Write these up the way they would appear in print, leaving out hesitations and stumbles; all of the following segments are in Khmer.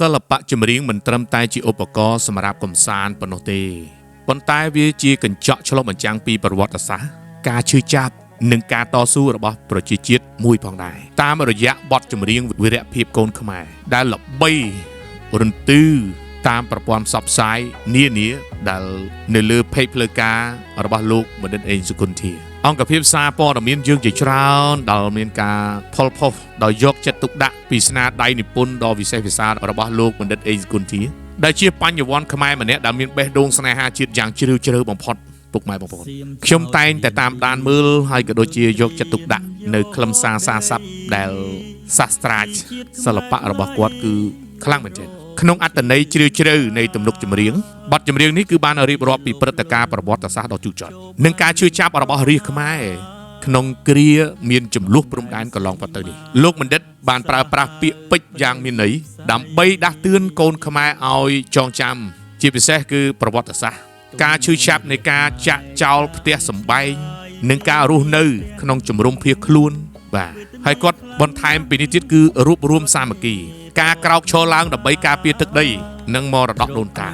សិល្បៈចម្រៀងមិនត្រឹមតែជាឧបករណ៍សម្រាប់កំសាន្តប៉ុណ្ណោះទេប៉ុន្តែវាជាកញ្ចក់ឆ្លុះបញ្ចាំងពីប្រវត្តិសាស្ត្រការឈឺចាប់និងការតស៊ូរបស់ប្រជាជាតិមួយផងដែរតាមរយៈបទចម្រៀងវីរភាពកូនខ្មែរដែលល្បីរន្ទឺតាមប្រព័ន្ធផ្សព្វផ្សាយនានាដែលនៅលើเพจផ្លូវការរបស់លោកបណ្ឌិតអេងសុគន្ធាអង្គភាពសារព័ត៌មានយើងជាច្រើនដែលមានការផលផុសដោយយកចិត្តទុកដាក់ពីស្នាដៃនិពន្ធដ៏វិសេសវិសាលរបស់លោកបណ្ឌិតអេងសុគន្ធាដែលជាបញ្ញវន្តខ្មែរម្នាក់ដែលមានបេះដូងស្នេហាជាតិយ៉ាងជ្រាលជ្រៅបំផុតពុកម៉ែបងប្អូនខ្ញុំតែងតែតាមដានមើលហើយក៏ដូចជាយកចិត្តទុកដាក់នៅខ្លឹមសារសារស័ព្ទដែលសាស្ត្រាចារ្យសិល្បៈរបស់គាត់គឺខ្លាំងមែនទែនក្នុងអត្ថន័យជ្រាលជ្រៅនៃទំនុកចម្រៀងបទចម្រៀងនេះគឺបានរៀបរាប់ពីព្រឹត្តិការណ៍ប្រវត្តិសាស្ត្រដ៏ជូរចត់និងការឈឺចាប់របស់រាជខ្មែរក្នុងគ្រាមានចំនួនព្រំដែនកន្លងផុតទៅនេះលោកបណ្ឌិតបានប្រើប្រាស់ពាក្យពេចន៍យ៉ាងមានន័យដើម្បីដាស់តឿនកូនខ្មែរឲ្យចងចាំជាពិសេសគឺប្រវត្តិសាស្ត្រការឈឺចាប់នៃការចាក់ចោលផ្ទះសម្បែងនិងការរស់នៅក្នុងជំរំភៀសខ្លួនបាទហើយគាត់បន្ថែមពីនេះទៀតគឺរួបរวมសាមគ្គីការក្រោកឈរឡើងដើម្បីការពារទឹកដីនិងមរតកដូនតា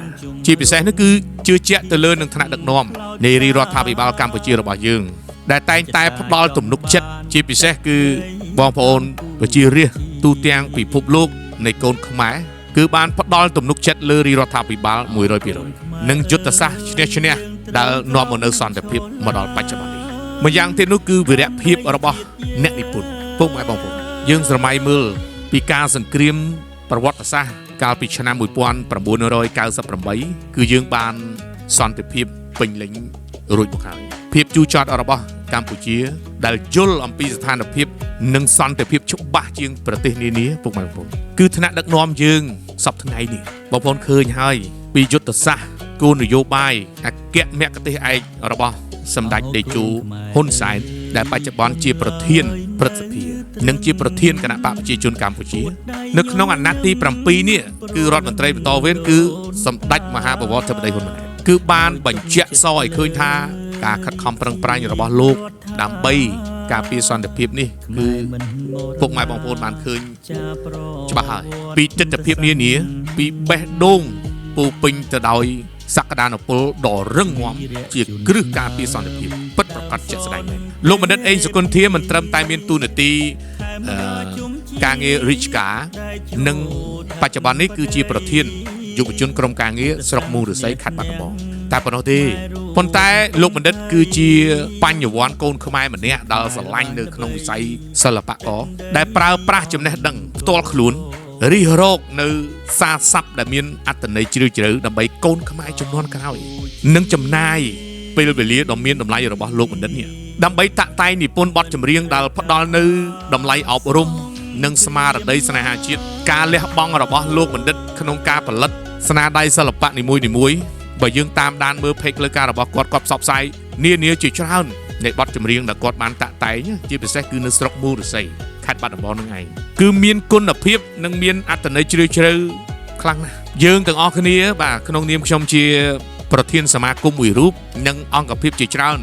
ជាពិសេសនោះគឺជឿជាក់ទៅលើនឹងថ្នាក់ដឹកនាំនៃរាជរដ្ឋាភិបាលកម្ពុជារបស់យើងដែលតែងតែផ្ដល់ទំនុកចិត្តជាពិសេសគឺបងប្អូនប្រជារាស្ត្រទូទាំងពិភពលោកនៃកូនខ្មែរគឺបានផ្ដល់ទំនុកចិត្តលើរាជរដ្ឋាភិបាល 100% និងយុទ្ធសាស្ត្រឈ្នះដែលនាំមកនូវសន្តិភាពមកដល់បច្ចុប្បន្ននេះម្យ៉ាងទៀតនោះគឺវីរភាពរបស់អ្នកនិពន្ធពុកម៉ែបងប្អូនយើងស្រមៃមើលពីការសង្គ្រាមប្រវត្តិសាស្ត្រកាលពីឆ្នាំ 1998 គឺយើងបានសន្តិភាពពេញលេញរួចមកហើយភាពជូរចត់របស់កម្ពុជាដែលយល់អំពីស្ថានភាពនិងសន្តិភាពច្បាស់ជាងប្រទេសនានាពុកម៉ែបងប្អូនគឺថ្នាក់ដឹកនាំយើងសប្តាហ៍ថ្ងៃនេះបងប្អូនឃើញហើយពីយុទ្ធសាស្ត្រគោលនយោបាយអគ្គមគ្គទេសឯករបស់សម្ដេចតេជោហ៊ុនសែនដែលបច្ចុប្បន្នជាប្រធានព្រឹទ្ធសភានិងជាប្រធានគណៈបកប្រជាជនកម្ពុជានៅក្នុងអាណត្តិទី7នេះគឺរដ្ឋមន្ត្រីបន្តវេនគឺសម្ដេចមហាបវរធិបតីហ៊ុនម៉ាណែតគឺបានបញ្ជាក់សឲ្យឃើញថាការខិតខំប្រឹងប្រែងរបស់លោកដើម្បីការពារសន្តិភាពនេះគឺពុកម៉ែបងប្អូនបានឃើញច្បាស់ហើយពីទស្សនវិជ្ជានានាពីបេះដូងពោពេញទៅដោយសក្តានុពលដ៏រឹងមាំជាគ្រឹះការពារសន្តិភាពពិតប្រាកដជាក់ស្ដែងមែនលោកបណ្ឌិតអេងសុគន្ធាមិនត្រឹមតែមានតួនាទីការងាររាជការនិងបច្ចុប្បន្ននេះគឺជាប្រធានយុវជនក្រុមការងារស្រុកមូលឫស្សីខេត្តបាត់ដំបងតែប៉ុណ្ណោះទេប៉ុន្តែលោកបណ្ឌិតគឺជាបញ្ញវន្តកូនខ្មែរម្នាក់ដែលស្រឡាញ់នៅក្នុងវិស័យសិល្បករដែលប្រើប្រាស់ចំណេះដឹងផ្ទាល់ខ្លួនរិះរកនៅសារស័ព្ទដែលមានអត្ថន័យជ្រាលជ្រៅដើម្បីកូនខ្មែរជំនាន់ក្រោយនិងចំណាយពេលវេលាដ៏មានតម្លៃរបស់លោកបណ្ឌិតនេះដើម្បីតាក់តែងនិពន្ធបទចម្រៀងដែលផ្ដល់នៅតម្លៃអប់រំនិងស្មារតីស្នេហាជាតិការលះបង់របស់លោកបណ្ឌិតក្នុងការផលិតស្នាដៃសិល្បៈនីមួយៗបើយើងតាមដានមើលเพจផ្លូវការរបស់គាត់ផ្សព្វផ្សាយនានាជាច្រើននៃបទចម្រៀងដែលគាត់បានតាក់តែងជាពិសេសគឺនៅស្រុកមូលឫស្សីខេត្តបាត់ដំបងនឹងឯងគឺមានគុណភាពនិងមានអត្ថន័យជ្រាលជ្រៅខ្លាំងណាស់យើងទាំងអស់គ្នាបាទក្នុងនាមខ្ញុំជាប្រធានសមាគមមួយរូបនិងអង្គភាពជាច្រើន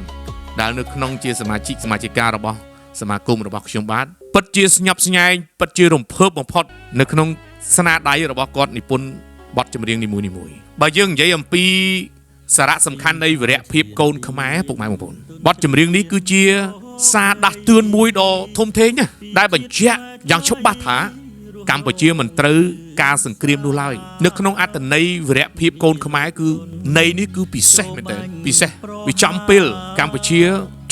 ដែលនៅក្នុងជាសមាជិការបស់សមាគមរបស់ខ្ញុំបាទពិតជាស្ញប់ស្ញែងពិតជារំភើបបំផុតនៅក្នុងស្នាដៃរបស់គាត់និពន្ធបទចម្រៀងនីមួយៗបើយើងនិយាយអំពីសារៈសំខាន់នៃវីរភាពកូនខ្មែរពុកម៉ែបងប្អូនបទចម្រៀងនេះគឺជាសារដាស់តឿនមួយដ៏ធំធេងណាដែលបញ្ជាក់យ៉ាងច្បាស់ថាកម្ពុជាមិនត្រូវការសង្គ្រាមនោះឡើយនៅក្នុងអត្ថន័យវីរភាពកូនខ្មែរគឺន័យនេះគឺពិសេសមែនទែនពិសេសវាចំពេលកម្ពុជា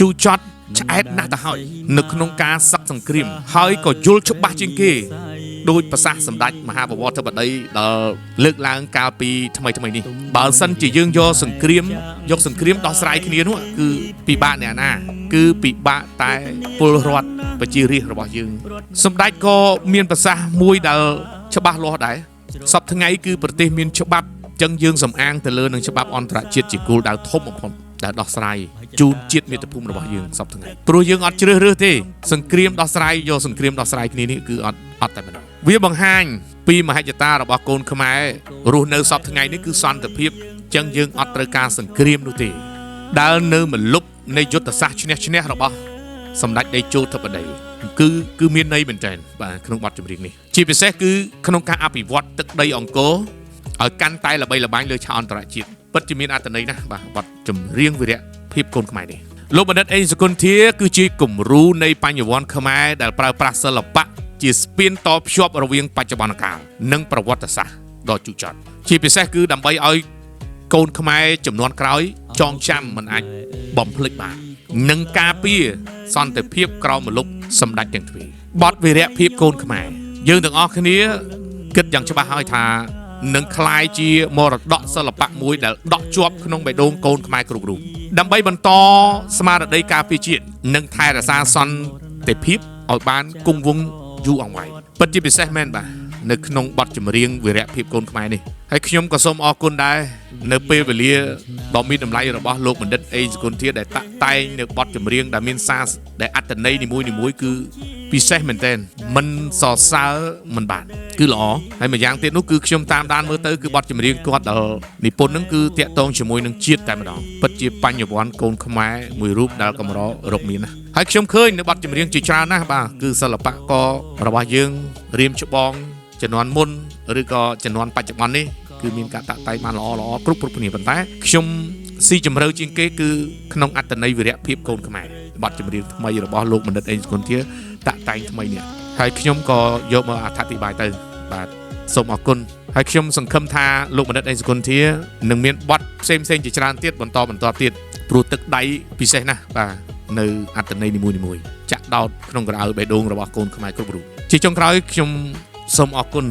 ជូរចត់ឆ្អែតណាស់ទៅហើយនៅក្នុងការសឹកសង្គ្រាមហើយក៏យល់ច្បាស់ជាងគេដោយប្រសាសន៍សម្ដេចមហាបវរធិបតីដែលលើកឡើងកាលពីថ្មីនេះបើសិនជាយើងយកសង្គ្រាមដោះស្រាយគ្នានោះគឺពិបាកអ្នកណាគឺពិបាកតែពលរដ្ឋប្រជារាស្ត្ររបស់យើងសម្ដេចក៏មានប្រសាសន៍មួយដែលច្បាស់លាស់ដែរសពថ្ងៃគឺប្រទេសមានច្បាប់ចឹងយើងសំអាងទៅលើនឹងច្បាប់អន្តរជាតិជាគោលដៅធំបំផុតដែលដោះស្រាយជូនជាតិមាតុភូមិរបស់យើងសពថ្ងៃព្រោះយើងអត់ជ្រើសរើសទេសង្គ្រាមដោះស្រាយយកសង្គ្រាមដោះស្រាយគ្នានេះគឺអត់តែប៉ុណ្ណោះវាបង្ហាញពីមហិច្ឆតារបស់កូនខ្មែររស់នៅសពថ្ងៃនេះគឺសន្តិភាពចឹងយើងអត់ត្រូវការសង្គ្រាមនោះទេដែលនៅមលុបនៃយុទ្ធសាស្ត្រឈ្នះរបស់សម្ដេចតេជោធិបតី គឺមានន័យមែនទែនបាទក្នុងបទចម្រៀងនេះជាពិសេសគឺក្នុងការអភិវឌ្ឍទឹកដីអង្គរឲ្យកាន់តែល្បីល្បាញលើឆាកអន្តរជាតិពិតជាមានអត្ថន័យណាស់បាទបទចម្រៀងវីរភាពកូនខ្មែរនេះលោកបណ្ឌិតអេងសុគន្ធាគឺជាគំរូនៃបញ្ញវន្តខ្មែរដែលប្រើប្រាស់សិល្បៈជាស្ពានតភ្ជាប់រវាងបច្ចុប្បន្នកាលនិងប្រវត្តិសាស្ត្រដ៏ជូរចត់ជាពិសេសគឺដើម្បីឲ្យកូនខ្មែរចំនួនក្រោយចងចាំមិនអាចបំភ្លេចបាននិងការពារសន្តិភាពក្រោមម្លប់សម្ដេចទាំងទ្វេបទវីរភាពកូនខ្មែរយើងទាំងអស់គ្នាគិតយ៉ាងច្បាស់ហើយថានឹងក្លាយជាមរតកសិល្បៈមួយដែលដក់ជាប់ក្នុងបេះដូងកូនខ្មែរគ្រប់រូបដើម្បីបន្តស្មារតីការពារជាតិនិងថែរក្សាសន្តិភាពឲ្យបានគង់វង្សយូរអង្វែងពិតជាពិសេសមែនបាទនៅក្នុងបទចម្រៀងវីរភាពកូនខ្មែរនេះហើយខ្ញុំក៏សូមអរគុណដែរនៅពេលវេលាដ៏មានតម្លៃរបស់លោកបណ្ឌិតអេងសុគន្ធាដែលតាក់តែងនៅបទចម្រៀងដែលមានសារដែលអត្ថន័យនីមួយៗគឺពិសេសមែនទែនមិនសរសើរមិនបានគឺល្អហើយម្យ៉ាងទៀតនោះគឺខ្ញុំតាមដានមើលទៅគឺបទចម្រៀងគាត់ដែលនិពន្ធហ្នឹងគឺតាក់ទងជាមួយនឹងជាតិតែម្ដងពិតជាបញ្ញវន្តកូនខ្មែរមួយរូបដែលកម្ររកមានណាស់ហើយខ្ញុំឃើញនៅបទចម្រៀងជាច្រើនណាស់បាទគឺសិល្បកររបស់យើងរៀមច្បងជំនាន់មុនឬក៏ជំនាន់បច្ចុប្បន្ននេះគឺមានការតាក់តែងបានល្អគ្រប់គ្នាប៉ុន្តែខ្ញុំស៊ីជម្រៅជាងគេគឺក្នុងអត្ថន័យវីរភាពកូនខ្មែរបទចម្រៀងថ្មីរបស់លោកបណ្ឌិតអេងសុគន្ធាតាក់តែងថ្មីនេះហើយខ្ញុំក៏យកមកអធិប្បាយទៅបាទសូមអរគុណហើយខ្ញុំសង្ឃឹមថាលោកបណ្ឌិតអេងសុគន្ធានឹងមានបទផ្សេងជាច្រើនទៀតបន្តទៀតព្រោះទឹកដៃពិសេសណាស់បាទនៅអត្ថន័យនីមួយៗចាក់ដោតក្នុងក្រអៅបេះដូងរបស់កូនខ្មែរគ្រប់រូបជាចុងក្រោយខ្ញុំសូមអរគុណ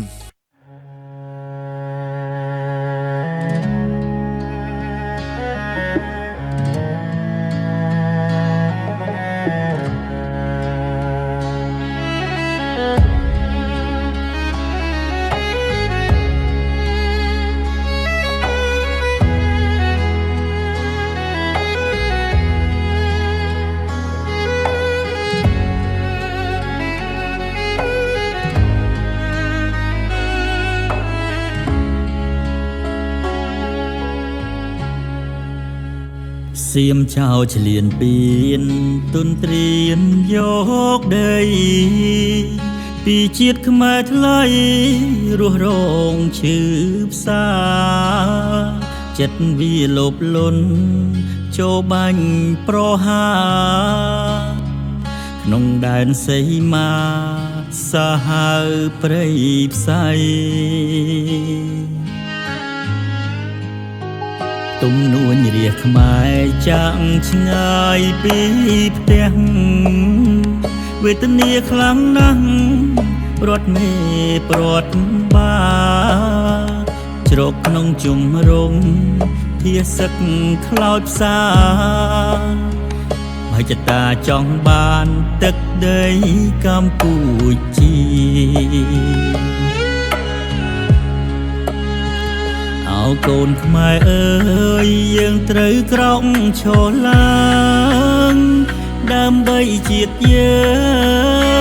សៀមចៅឆ្លៀនពៀនទុនត្រៀនយកដីពីជាតិខ្មែរថ្លៃរស់រងឈឺផ្សាចិត្តវាលោភលន់ចូលបាញ់ប្រហាក្នុងដែនសីមាសាហាវព្រៃផ្សៃទំនួញរាជខ្មែរចាក់ឆ្ងាយពីផ្ទះវេទនាខ្លាំងណាស់ព្រាត់មេព្រាត់បាជ្រកក្នុងជុំរំធាសឹកខ្លោចផ្សាមហិច្ឆតាចង់បានទឹកដីកម្ពុជាអោកូនខ្មែរអើយយើងត្រូវក្រោកឈរឡើងដើម្បីជាតិយើង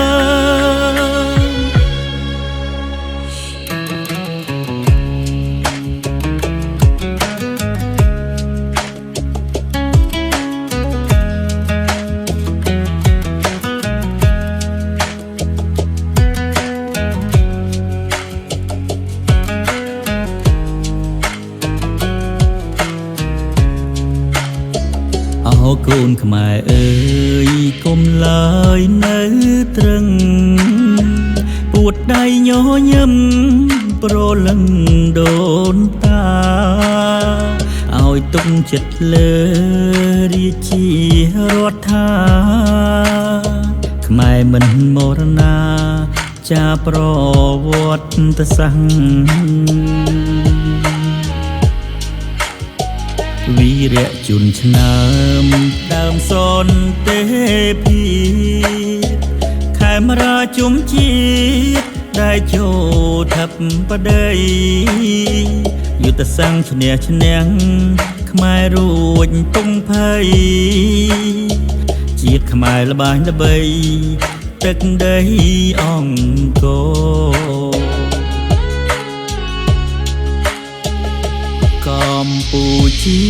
កូនខ្មែរអើយកុំឡើយនៅត្រឹងពួតដៃញញឹមប្រលឹងដូនតាឲ្យទុកចិត្តលើរាជារដ្ឋាខ្មែរមិនមរណាចាប្រវត្តិសាស្ត្រវីរៈជុនឆ្នើមដើមសនទេភីខេមរាជុំជាតិដែលចូលថាប់បដីយុទ្ធសាស្ត្រឈ្នះខ្មែររួចទុំភ័យជាតិខ្មែរល្បាញល្បីទឹកដីអង្គរកម្ពុជា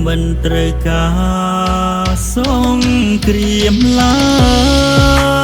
មិនត្រូវការ សងក្រៀមឡើ